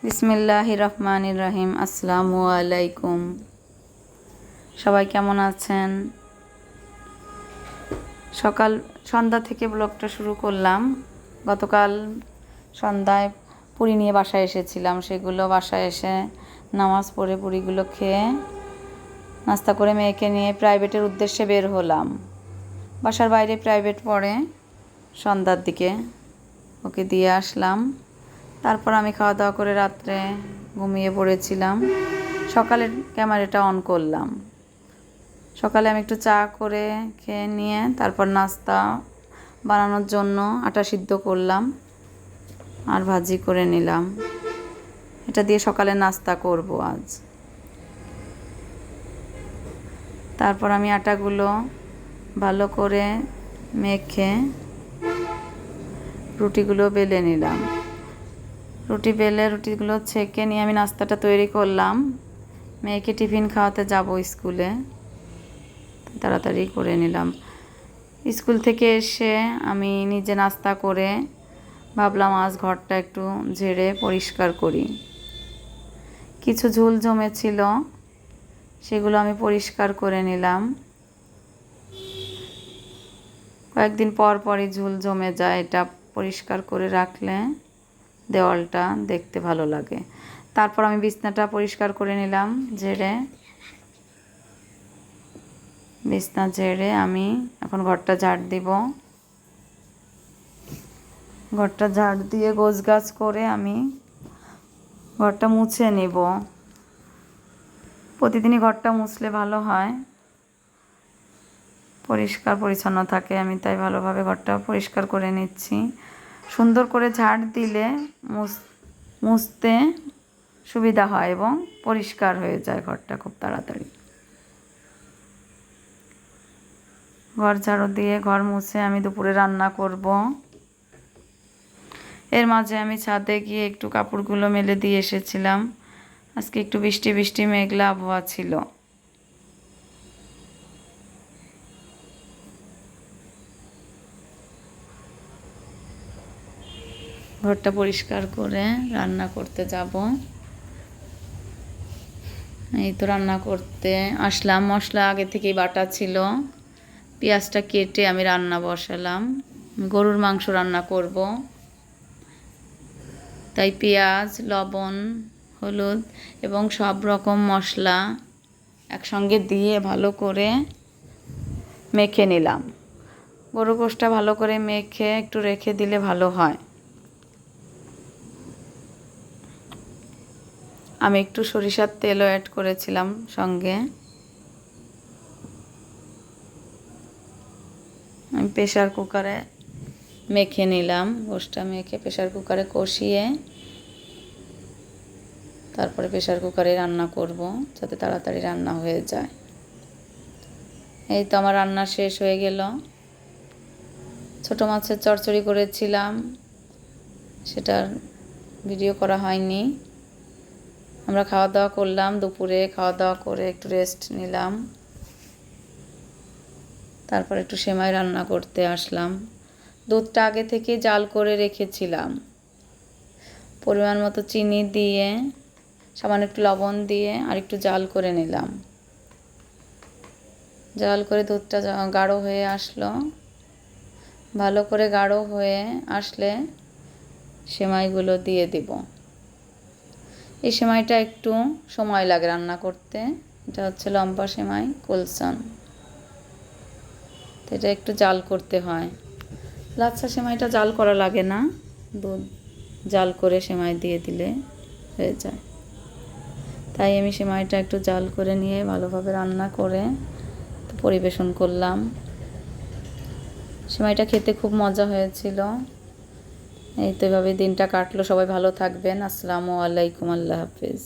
বিসমিল্লাহির রহমানির রহিম। আসসালামু আলাইকুম। সবাই কেমন আছেন? সন্ধ্যা থেকে ব্লগটা শুরু করলাম। গতকাল সন্ধ্যায় পুরি নিয়ে বাসায় এসেছিলাম। সেগুলো বাসায় এসে নামাজ পড়ে পুরিগুলো খেয়ে নাস্তা করে মেয়েকে নিয়ে প্রাইভেটের উদ্দেশ্যে বের হলাম। বাসার বাইরে প্রাইভেট পড়ে। সন্ধ্যার দিকে ওকে দিয়ে আসলাম। তারপর আমি খাওয়া দাওয়া করে রাত্রে ঘুমিয়ে পড়েছিলাম। সকালে ক্যামেরাটা অন করলাম। সকালে আমি একটু চা করে খেয়ে নিয়ে তারপর নাস্তা বানানোর জন্য আটা সিদ্ধ করলাম আর ভাজি করে নিলাম। এটা দিয়ে সকালে নাস্তা করব আজ। তারপর আমি আটাগুলো ভালো করে মেখে রুটিগুলো বেলে নিলাম। রুটিগুলো ছেঁকে নিয়ে আমি নাস্তাটা তৈরি করলাম। মেয়েকে টিফিন খাওয়াতে যাব স্কুলে, তাড়াতাড়ি করে নিলাম। স্কুল থেকে এসে আমি নিজে নাস্তা করে ভাবলাম আজ ঘরটা একটু ঝেড়ে পরিষ্কার করি। কিছু ঝুল জমেছিল, সেগুলো আমি পরিষ্কার করে নিলাম। কয়েকদিন পর পরই ঝুল জমে যায়, এটা পরিষ্কার করে রাখলে দেওয়ালটা দেখতে ভালো লাগে। তারপর আমি বিছনাটা পরিষ্কার করে নিলাম বিছনা ঝেড়ে আমি এখন ঘরটা ঝাড় দিব। ঘরটা ঝাড় দিয়ে গোছগাছ করে আমি ঘরটা মুছে নেব। প্রতিদিনই ঘরটা মুছলে ভালো হয়, পরিষ্কার পরিচ্ছন্ন থাকে। আমি তাই ভালোভাবে ঘরটা পরিষ্কার করে নিচ্ছি। সুন্দর করে ঝাড় দিলে মুছতে সুবিধা হয় এবং পরিষ্কার হয়ে যায় ঘরটা খুব তাড়াতাড়ি। ঘর ঝাড়ু দিয়ে ঘর মুছে আমি দুপুরে রান্না করব। এর মাঝে আমি ছাদে গিয়ে একটু কাপড়গুলো মেলে দিয়ে এসেছিলাম। আজকে একটু বৃষ্টি বৃষ্টি মেঘলা আবহাওয়া ছিল। ঘরটা পরিষ্কার করে রান্না করতে যাব। এই তো রান্না করতে আসলাম। মশলা আগে থেকেই বাটা ছিল। পেঁয়াজটা কেটে আমি রান্না বসালাম। গরুর মাংস রান্না করব, তাই পেঁয়াজ, লবণ, হলুদ এবং সব রকম মশলা একসঙ্গে দিয়ে ভালো করে মেখে নিলাম। গরুর গোশটা ভালো করে মেখে একটু রেখে দিলে ভালো হয়। আমি একটু সরিষার তেলও অ্যাড করেছিলাম সঙ্গে। আমি প্রেসার কুকারে মেখে নিলাম। গোশটা মেখে প্রেসার কুকারে কষিয়ে তারপরে প্রেসার কুকারে রান্না করব, যাতে তাড়াতাড়ি রান্না হয়ে যায়। এই তো আমার রান্না শেষ হয়ে গেল। ছোটো মাছের চচ্চড়ি করেছিলাম, সেটার ভিডিও করা হয়নি। আমরা খাওয়া দাওয়া করলাম। দুপুরে খাওয়া দাওয়া করে একটু রেস্ট নিলাম। তারপর একটু সেমাই রান্না করতে আসলাম। দুধটা আগে থেকে জাল করে রেখেছিলাম। পরিমাণ মতো চিনি দিয়ে সামান্য একটু লবণ দিয়ে আর একটু জাল করে নিলাম। জাল করে দুধটা গাঢ় হয়ে আসলো। ভালো করে গাঢ় হয়ে আসলে সেমাইগুলো দিয়ে দিব। এই সেমাইটা একটু সময় লাগে রান্না করতে। এটা হচ্ছে লম্বা সেমাই, কুলসান। এটা একটু জাল করতে হয়। লাচ্ছা সেমাইটা জাল করা লাগে না, দুধ জাল করে সেমাই দিয়ে দিলে হয়ে যায়। তাই আমি সেমাইটা একটু জাল করে নিয়ে ভালোভাবে রান্না করে পরিবেশন করলাম। সেমাইটা খেতে খুব মজা হয়েছিল। এই তো এভাবে দিনটা কাটলো। সবাই ভালো থাকবেন। আসসালামু আলাইকুম। আল্লাহ হাফেজ।